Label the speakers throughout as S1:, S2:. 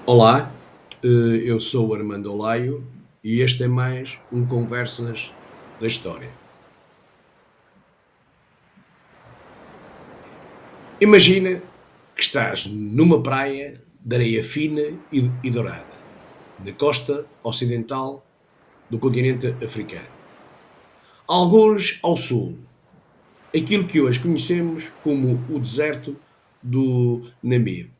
S1: Olá, eu sou o Armando Olaio e este é mais um Conversas da História. Imagina que estás numa praia de areia fina e dourada, na costa ocidental do continente africano. Alguns ao sul, aquilo que hoje conhecemos como o deserto do Namib.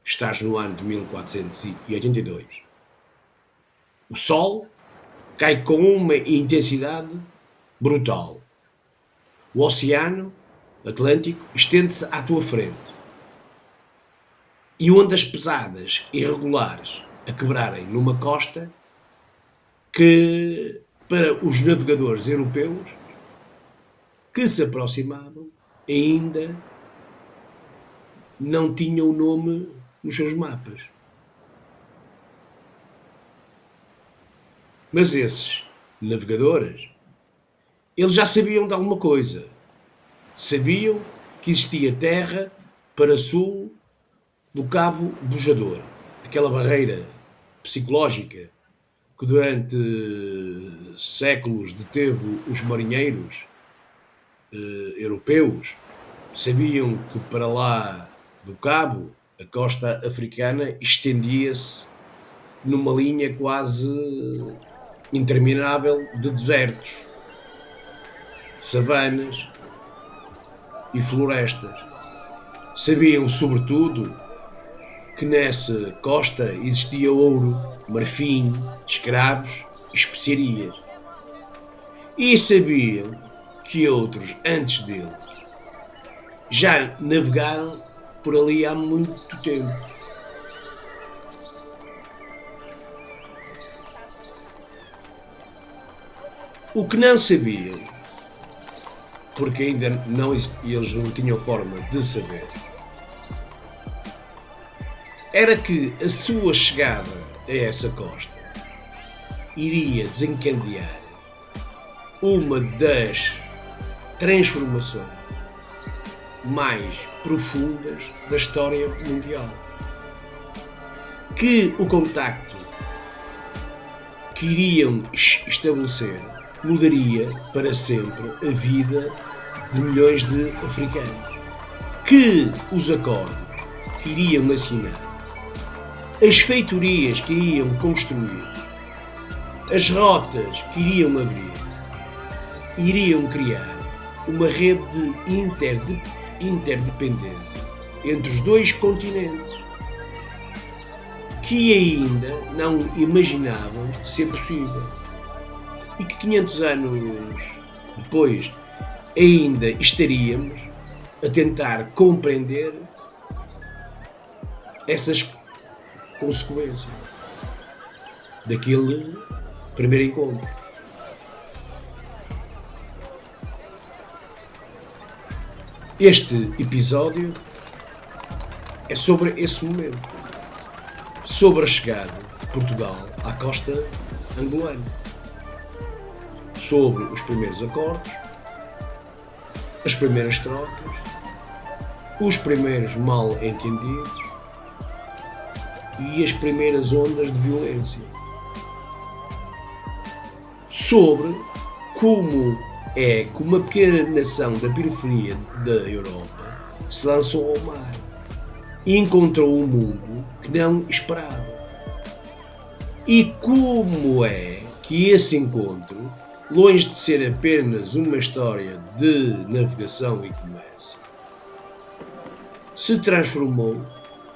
S1: Estás no ano de 1482. O sol cai com uma intensidade brutal. O oceano Atlântico estende-se à tua frente e ondas pesadas e irregulares a quebrarem numa costa que, para os navegadores europeus que se aproximavam, ainda não tinham o nome nos seus mapas. Mas esses navegadores, eles já sabiam de alguma coisa. Sabiam que existia terra para sul do Cabo Bojador, aquela barreira psicológica que durante séculos deteve os marinheiros europeus. Sabiam que para lá do Cabo a costa africana estendia-se numa linha quase interminável de desertos, de savanas e florestas. Sabiam, sobretudo, que nessa costa existia ouro, marfim, escravos e especiarias. E sabiam que outros, antes deles, já navegaram por ali há muito tempo. O que não sabiam, porque ainda não, eles não tinham forma de saber, era que a sua chegada a essa costa iria desencadear uma das transformações mais profundas da história mundial. Que o contacto que iriam estabelecer mudaria para sempre a vida de milhões de africanos. Que os acordos que iriam assinar, as feitorias que iriam construir, as rotas que iriam abrir, iriam criar uma rede de interdependência entre os dois continentes que ainda não imaginavam ser possível e que 500 anos depois ainda estaríamos a tentar compreender essas consequências daquele primeiro encontro. Este episódio é sobre esse momento, sobre a chegada de Portugal à costa angolana, sobre os primeiros acordos, as primeiras trocas, os primeiros mal-entendidos e as primeiras ondas de violência, sobre como é que uma pequena nação da periferia da Europa se lançou ao mar e encontrou um mundo que não esperava. E como é que esse encontro, longe de ser apenas uma história de navegação e comércio, se transformou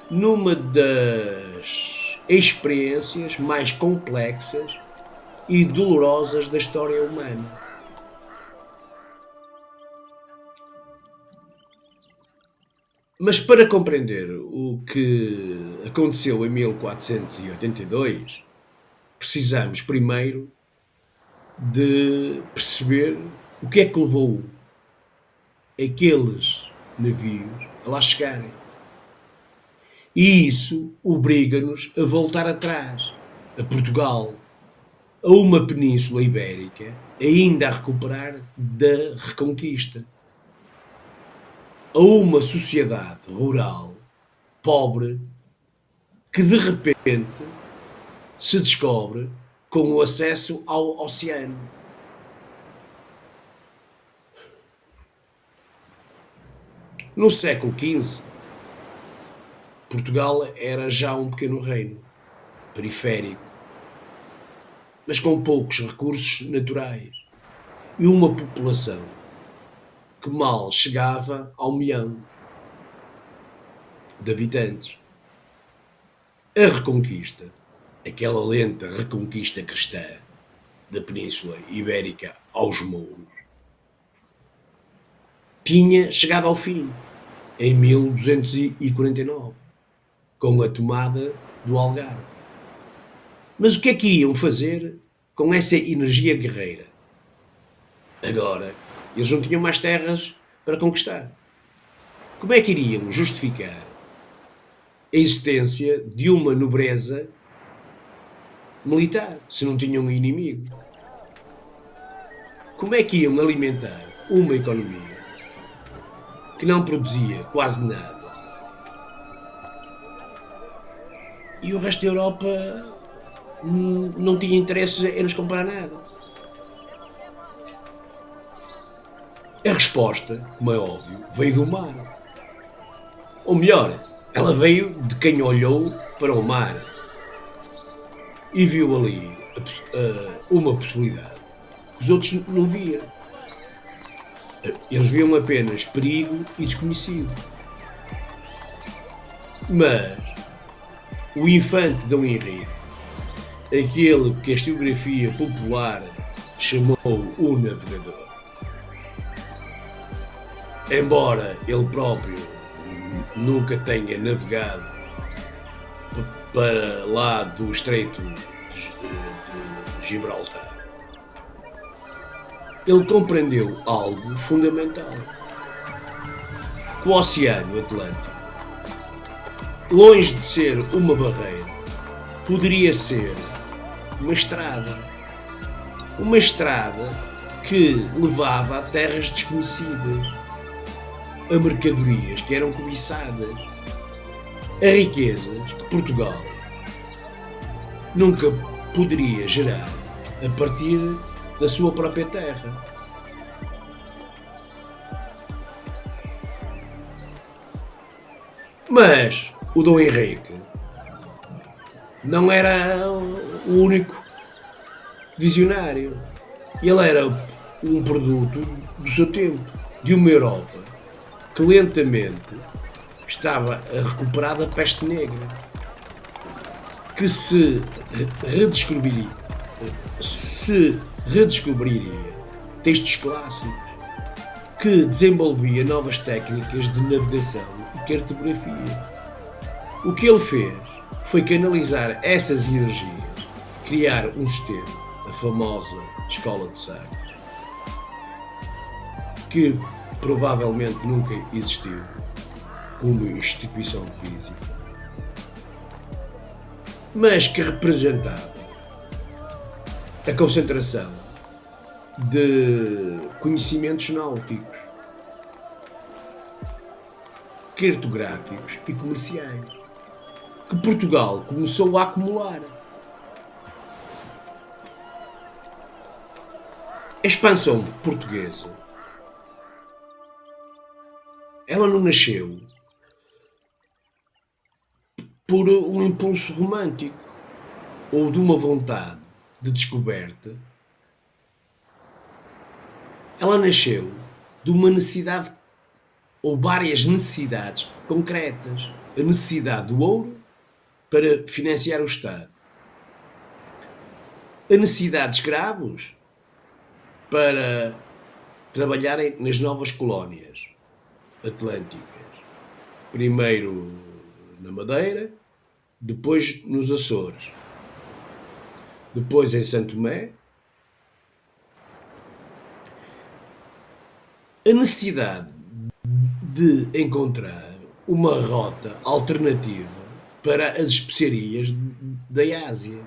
S1: numa das experiências mais complexas e dolorosas da história humana. Mas para compreender o que aconteceu em 1482, precisamos primeiro de perceber o que é que levou aqueles navios a lá chegarem. E isso obriga-nos a voltar atrás, a Portugal, a uma península ibérica ainda a recuperar da Reconquista, a uma sociedade rural, pobre, que de repente se descobre com o acesso ao oceano. No século XV, Portugal era já um pequeno reino, periférico, mas com poucos recursos naturais e uma população que mal chegava ao milhão de habitantes. A Reconquista, aquela lenta reconquista cristã da Península Ibérica aos mouros, tinha chegado ao fim em 1249, com a tomada do Algarve. Mas o que é que iriam fazer com essa energia guerreira? Agora, eles não tinham mais terras para conquistar. Como é que iriam justificar a existência de uma nobreza militar se não tinham um inimigo? Como é que iam alimentar uma economia que não produzia quase nada e o resto da Europa não tinha interesse em nos comprar nada? A resposta, como é óbvio, veio do mar. Ou melhor, ela veio de quem olhou para o mar e viu ali uma possibilidade que os outros não viam. Eles viam apenas perigo e desconhecido. Mas o infante Dom Henrique, aquele que a historiografia popular chamou o navegador, embora ele próprio nunca tenha navegado para lá do Estreito de Gibraltar, ele compreendeu algo fundamental. Que o Oceano Atlântico, longe de ser uma barreira, poderia ser uma estrada. Uma estrada que levava a terras desconhecidas, a mercadorias que eram cobiçadas, a riquezas que Portugal nunca poderia gerar a partir da sua própria terra. Mas o Dom Henrique não era o único visionário. Ele era um produto do seu tempo, de uma Europa que lentamente estava a recuperar da peste negra, que se redescobriria textos clássicos, que desenvolvia novas técnicas de navegação e cartografia. O que ele fez foi canalizar essas energias, criar um sistema, a famosa Escola de Sagres, que provavelmente nunca existiu como instituição física, mas que representava a concentração de conhecimentos náuticos, cartográficos e comerciais, que Portugal começou a acumular. A expansão portuguesa, ela não nasceu por um impulso romântico ou de uma vontade de descoberta. Ela nasceu de uma necessidade ou várias necessidades concretas. A necessidade do ouro para financiar o Estado, a necessidade de escravos para trabalharem nas novas colónias atlânticas, primeiro na Madeira, depois nos Açores, depois em Santo Tomé. A necessidade de encontrar uma rota alternativa para as especiarias da Ásia,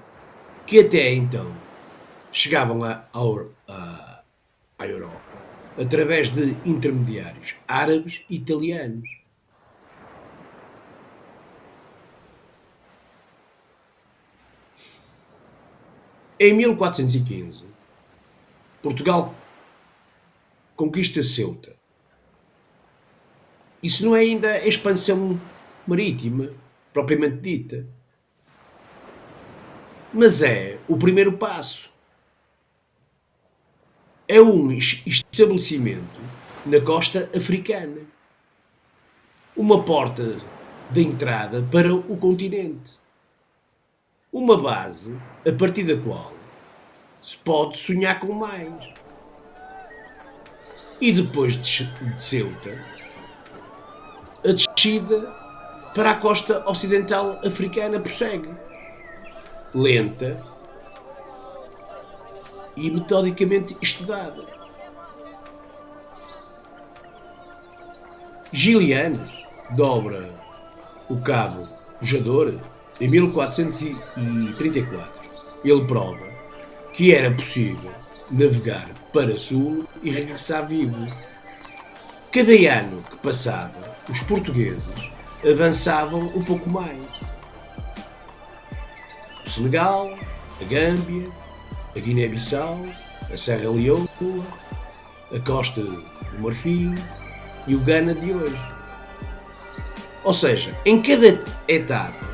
S1: que até então chegavam à Europa através de intermediários árabes e italianos. Em 1415, Portugal conquista Ceuta. Isso não é ainda a expansão marítima, propriamente dita, mas é o primeiro passo. É um estabelecimento na costa africana. Uma porta de entrada para o continente. Uma base a partir da qual se pode sonhar com mais. E depois de Ceuta, a descida para a costa ocidental africana prossegue. Lenta e metodicamente estudada. Giliano dobra o cabo Pujador em 1434. Ele prova que era possível navegar para sul e regressar vivo. Cada ano que passava, os portugueses avançavam um pouco mais. O Senegal, a Gâmbia, a Guiné-Bissau, a Serra Leoa, a Costa do Marfim e o Ghana de hoje. Ou seja, em cada etapa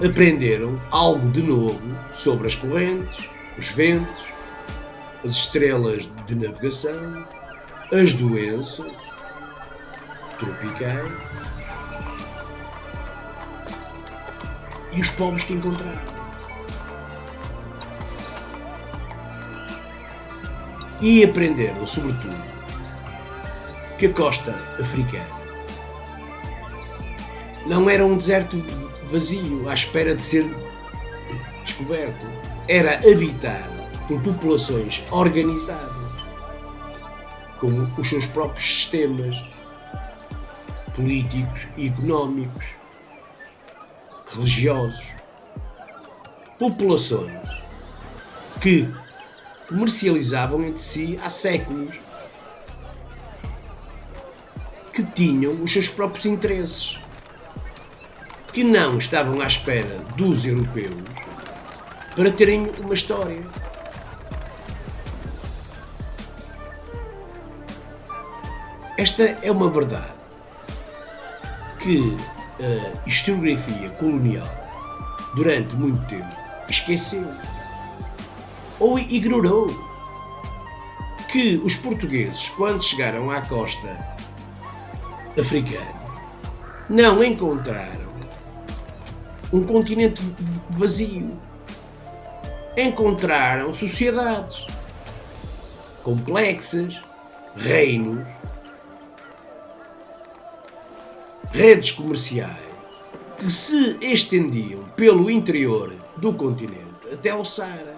S1: aprenderam algo de novo sobre as correntes, os ventos, as estrelas de navegação, as doenças tropicais e os povos que encontraram. E aprenderam, sobretudo, que a costa africana não era um deserto vazio à espera de ser descoberto. Era habitado por populações organizadas, com os seus próprios sistemas políticos e económicos, religiosos. Populações que comercializavam entre si há séculos, que tinham os seus próprios interesses, que não estavam à espera dos europeus para terem uma história. Esta é uma verdade que a historiografia colonial, durante muito tempo, esqueceu ou ignorou. Que os portugueses, quando chegaram à costa africana, não encontraram um continente vazio. Encontraram sociedades complexas, reinos, redes comerciais que se estendiam pelo interior do continente até ao Saara.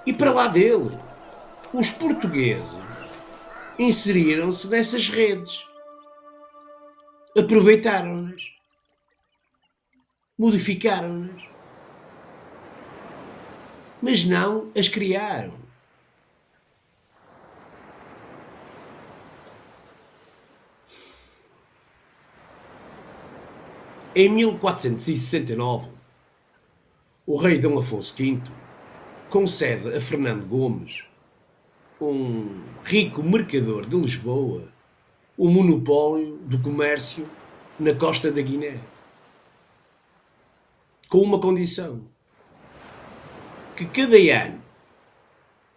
S1: E para lá dele, os portugueses inseriram-se nessas redes, aproveitaram-nas, modificaram-nas, mas não as criaram. Em 1469, o rei Dom Afonso V concede a Fernando Gomes, um rico mercador de Lisboa, o monopólio do comércio na costa da Guiné, com uma condição: que cada ano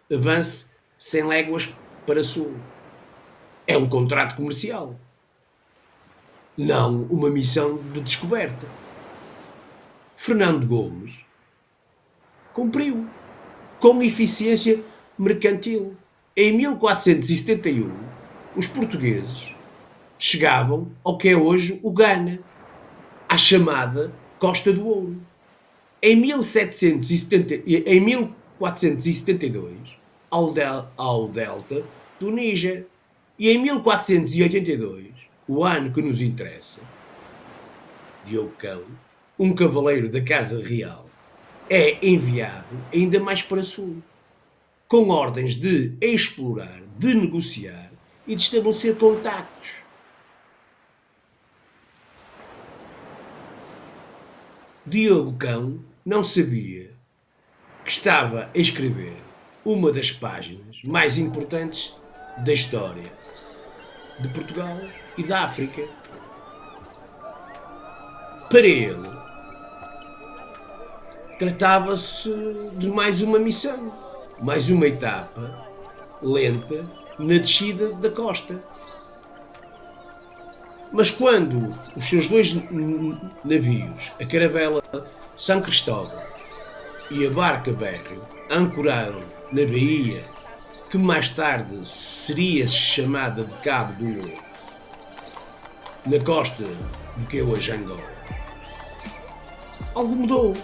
S1: avance 100 léguas para sul. É um contrato comercial, não uma missão de descoberta. Fernando Gomes cumpriu com eficiência mercantil. Em 1471, os portugueses chegavam ao que é hoje o Ghana, à chamada Costa do Ouro. Em 1472, ao delta do Níger. E em 1482, o ano que nos interessa, Diogo Cão, um cavaleiro da Casa Real, é enviado ainda mais para sul, com ordens de explorar, de negociar e de estabelecer contactos. Diogo Cão não sabia que estava a escrever uma das páginas mais importantes da história de Portugal e da África. Para ele, tratava-se de mais uma missão, mais uma etapa lenta na descida da costa. Mas quando os seus dois navios, a caravela São Cristóvão e a barca Berrio, ancoraram na baía que mais tarde seria chamada de Cabo do Louro, na costa do que é hoje Angola, algo mudou.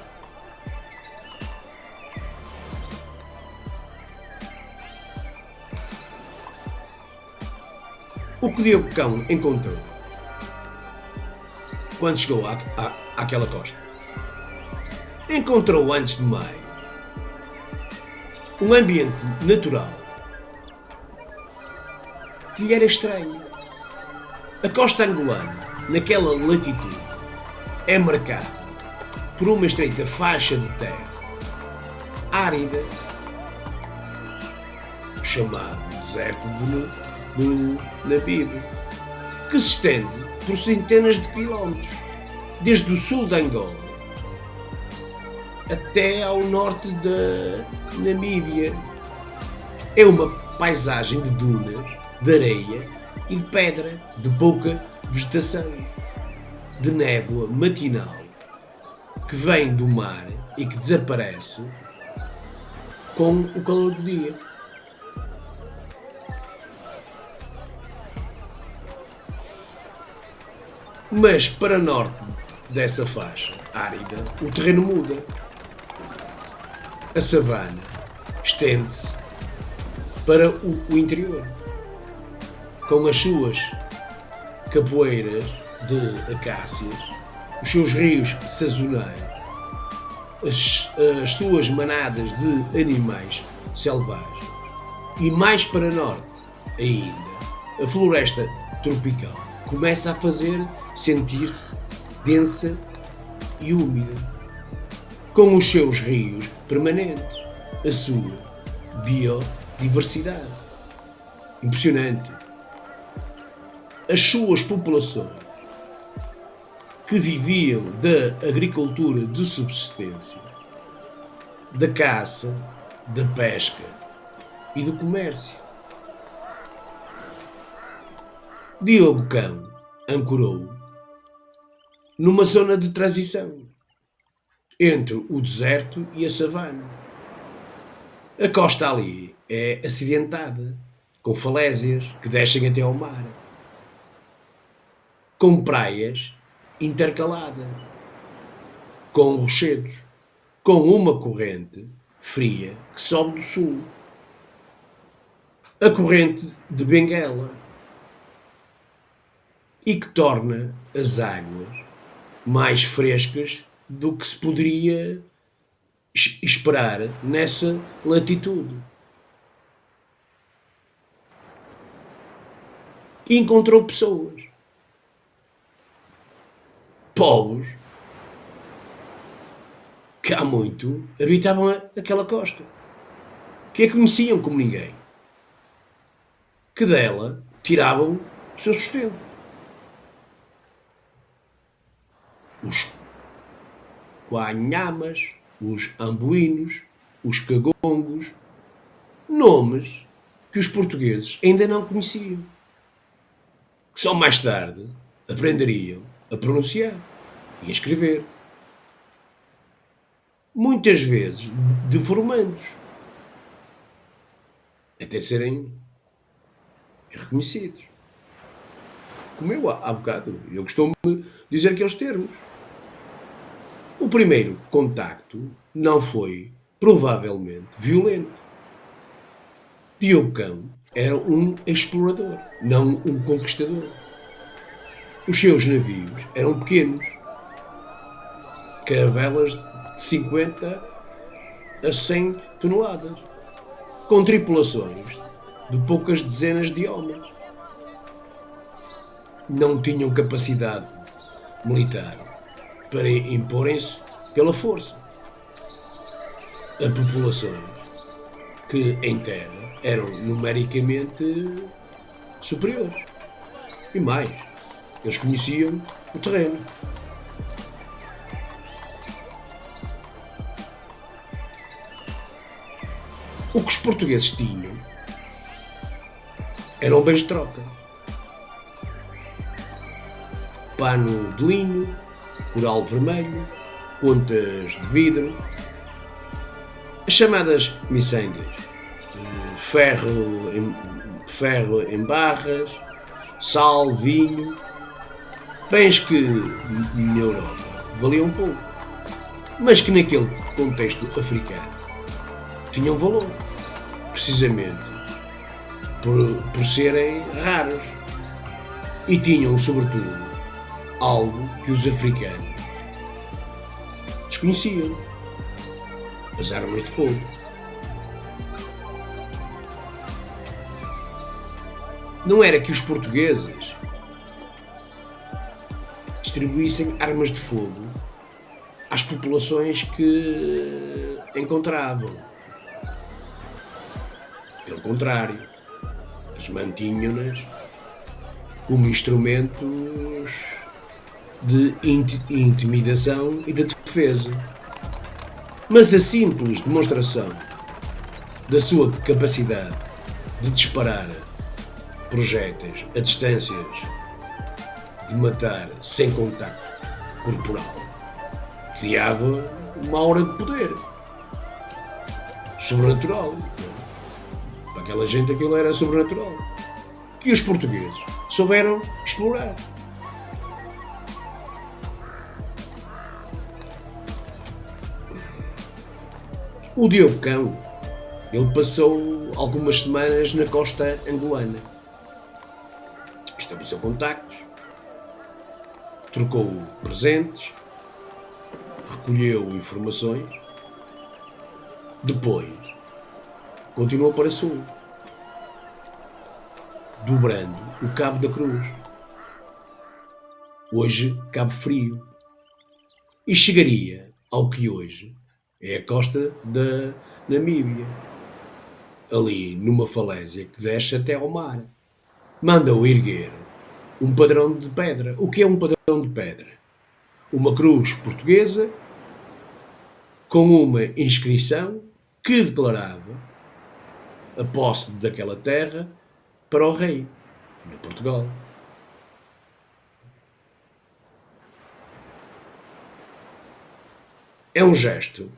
S1: O que Diogo Cão encontrou quando chegou àquela costa? Encontrou, antes de mais, um ambiente natural que lhe era estranho. A costa angolana, naquela latitude, é marcada por uma estreita faixa de terra árida, chamado deserto do Namibe, que se estende por centenas de quilómetros, desde o sul de Angola até ao norte da Namíbia. É uma paisagem de dunas, de areia e de pedra, de pouca vegetação, de névoa matinal que vem do mar e que desaparece com o calor do dia. Mas para norte dessa faixa árida, o terreno muda. A savana estende-se para o interior, com as suas capoeiras de acácias, os seus rios sazonais, as suas manadas de animais selvagens. E mais para norte ainda, a floresta tropical começa a fazer sentir-se densa e úmida, com os seus rios permanentes, a sua biodiversidade impressionante, as suas populações que viviam da agricultura de subsistência, da caça, da pesca e do comércio. Diogo Cão ancorou numa zona de transição entre o deserto e a savana. A costa ali é acidentada, com falésias que descem até ao mar, com praias intercaladas, com rochedos, com uma corrente fria que sobe do sul, a corrente de Benguela, e que torna as águas mais frescas do que se poderia esperar nessa latitude. E encontrou pessoas, povos, que há muito habitavam aquela costa, que a conheciam como ninguém, que dela tiravam o seu sustento. Os Guanhamas, os Ambuínos, os Cagongos, nomes que os portugueses ainda não conheciam, que só mais tarde aprenderiam a pronunciar e a escrever, muitas vezes deformando-os, até serem reconhecidos. Como eu há bocado, eu costumo dizer aqueles termos. O primeiro contacto não foi, provavelmente, violento. Diogo Cão era um explorador, não um conquistador. Os seus navios eram pequenos, caravelas de 50 a 100 toneladas, com tripulações de poucas dezenas de homens. Não tinham capacidade militar para imporem-se pela força. a populações que em terra eram numericamente superiores. E mais, eles conheciam o terreno. O que os portugueses tinham eram bens de troca. Pano de linho, coral vermelho, contas de vidro, as chamadas miçangas, ferro em barras, sal, vinho, bens que na Europa valiam pouco, mas que naquele contexto africano tinham valor, precisamente por serem raros, e tinham sobretudo algo que os africanos desconheciam: as armas de fogo. Não era que os portugueses distribuíssem armas de fogo às populações que encontravam. Pelo contrário, as mantinham-nas como instrumentos de intimidação e de defesa. Mas a simples demonstração da sua capacidade de disparar projéteis a distâncias de matar sem contacto corporal criava uma aura de poder sobrenatural. Para aquela gente aquilo era sobrenatural, que os portugueses souberam explorar. O Diogo Cão, ele passou algumas semanas na costa angolana. Estabeleceu contactos, trocou presentes, recolheu informações. Depois, continuou para sul, dobrando o Cabo da Cruz, hoje Cabo Frio, e chegaria ao que hoje é a costa da Namíbia, ali numa falésia que desce até ao mar. Manda-o erguer um padrão de pedra. O que é um padrão de pedra? Uma cruz portuguesa com uma inscrição que declarava a posse daquela terra para o rei de Portugal. É um gesto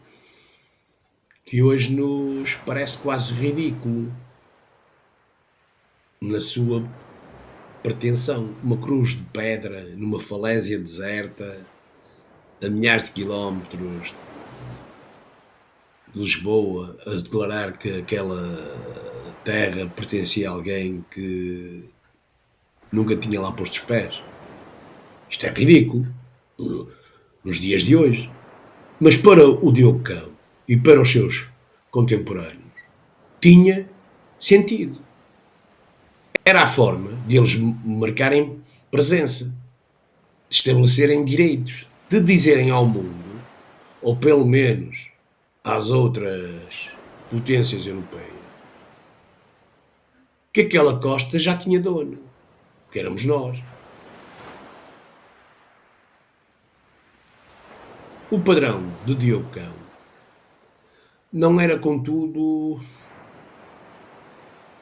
S1: que hoje nos parece quase ridículo na sua pretensão. Uma cruz de pedra numa falésia deserta a milhares de quilómetros de Lisboa, a declarar que aquela terra pertencia a alguém que nunca tinha lá posto os pés. Isto é ridículo nos dias de hoje. Mas para o Diogo Cão e para os seus contemporâneos tinha sentido. Era a forma de eles marcarem presença, de estabelecerem direitos, de dizerem ao mundo, ou pelo menos às outras potências europeias, que aquela costa já tinha dono, que éramos nós. O padrão de Diogo Cão não era, contudo,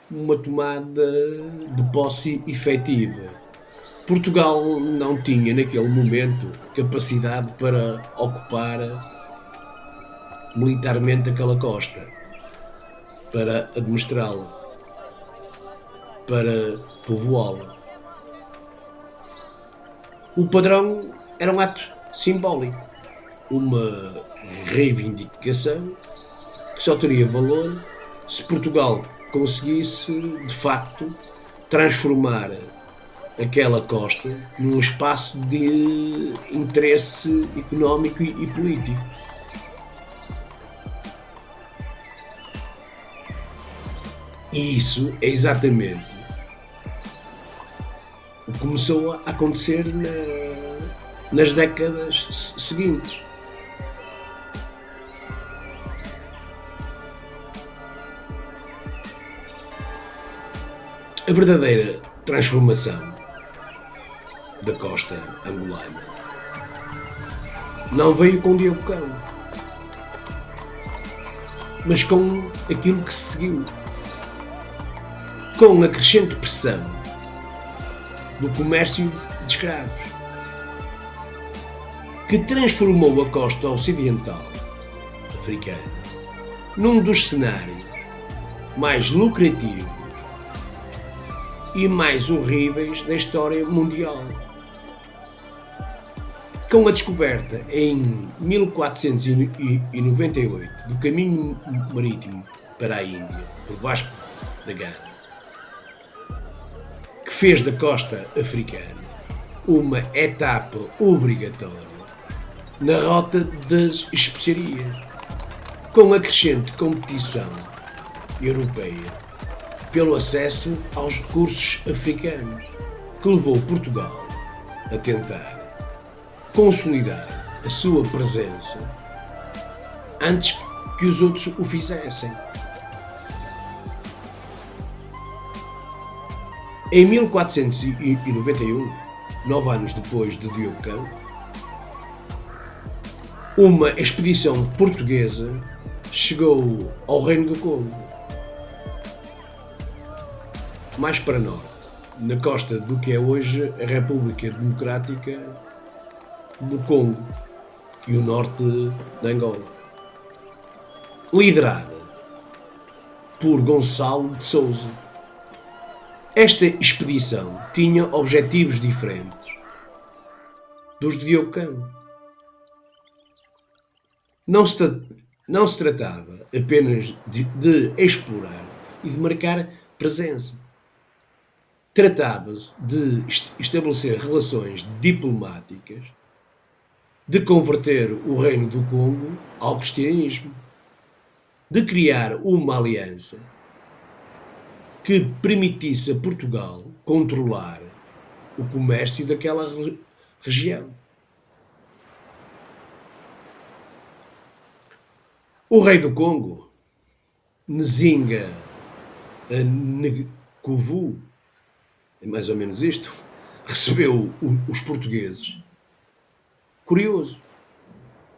S1: uma tomada de posse efetiva. Portugal não tinha, naquele momento, capacidade para ocupar militarmente aquela costa, para administrá-la, para povoá-la. O padrão era um ato simbólico, uma reivindicação que só teria valor se Portugal conseguisse, de facto, transformar aquela costa num espaço de interesse económico e político. E isso é exatamente o que começou a acontecer nas décadas seguintes. A verdadeira transformação da costa angolana não veio com Diogo Cão, mas com aquilo que se seguiu, com a crescente pressão do comércio de escravos, que transformou a costa ocidental africana num dos cenários mais lucrativos e mais horríveis da história mundial. Com a descoberta em 1498 do caminho marítimo para a Índia por Vasco da Gama, que fez da costa africana uma etapa obrigatória na rota das especiarias, com a crescente competição europeia pelo acesso aos recursos africanos, que levou Portugal a tentar consolidar a sua presença antes que os outros o fizessem. Em 1491, 9 anos depois de Diogo Cão, uma expedição portuguesa chegou ao Reino do Congo, mais para norte, na costa do que é hoje a República Democrática do Congo e o norte da Angola, liderada por Gonçalo de Sousa. Esta expedição tinha objetivos diferentes dos de Diogo Cão. Não se tratava apenas de explorar e de marcar presença. Tratava-se de estabelecer relações diplomáticas, de converter o Reino do Congo ao cristianismo, de criar uma aliança que permitisse a Portugal controlar o comércio daquela região. O rei do Congo, Nzinga Nkuvu, é mais ou menos isto, recebeu os portugueses curioso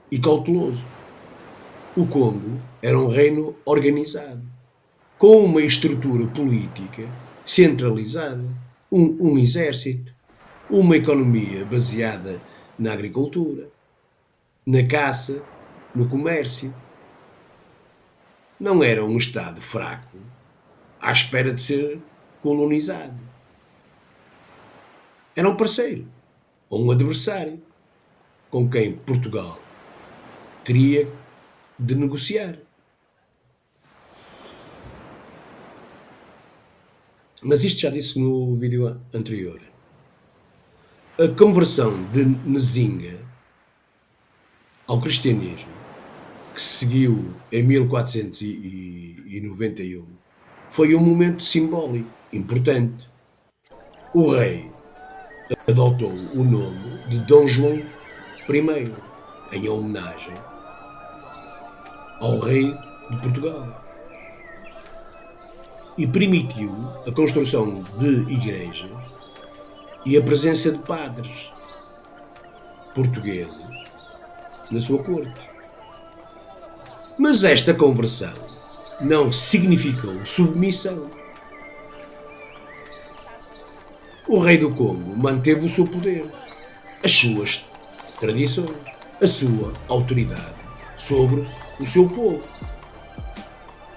S1: e cauteloso. O Congo era um reino organizado, com uma estrutura política centralizada, um exército, uma economia baseada na agricultura, na caça, no comércio. Não era um Estado fraco à espera de ser colonizado. Era um parceiro ou um adversário com quem Portugal teria de negociar. Mas isto já disse no vídeo anterior. A conversão de Nzinga ao cristianismo, que se seguiu em 1491, foi um momento simbólico importante. O rei adotou o nome de Dom João I, em homenagem ao rei de Portugal, e permitiu a construção de igrejas e a presença de padres portugueses na sua corte. Mas esta conversão não significou submissão. O rei do Congo manteve o seu poder, as suas tradições, a sua autoridade sobre o seu povo.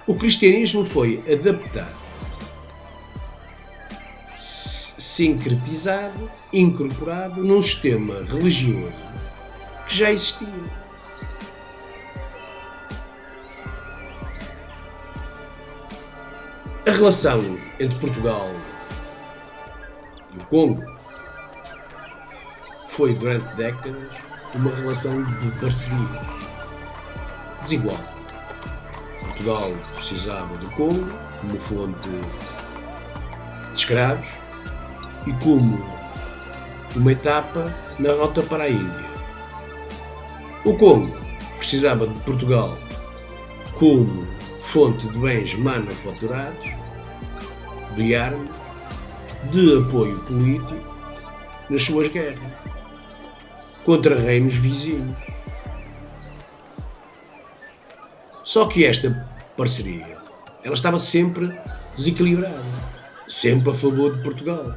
S1: O cristianismo foi adaptado, sincretizado, incorporado num sistema religioso que já existia. A relação entre Portugal e o Congo foi, durante décadas, uma relação de parceria desigual. Portugal precisava do Congo como fonte de escravos e como uma etapa na rota para a Índia. O Congo precisava de Portugal como fonte de bens manufaturados, de armas de apoio político nas suas guerras contra reinos vizinhos. Só que esta parceria, ela estava sempre desequilibrada, sempre a favor de Portugal,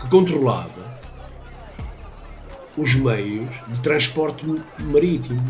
S1: que controlava os meios de transporte marítimo.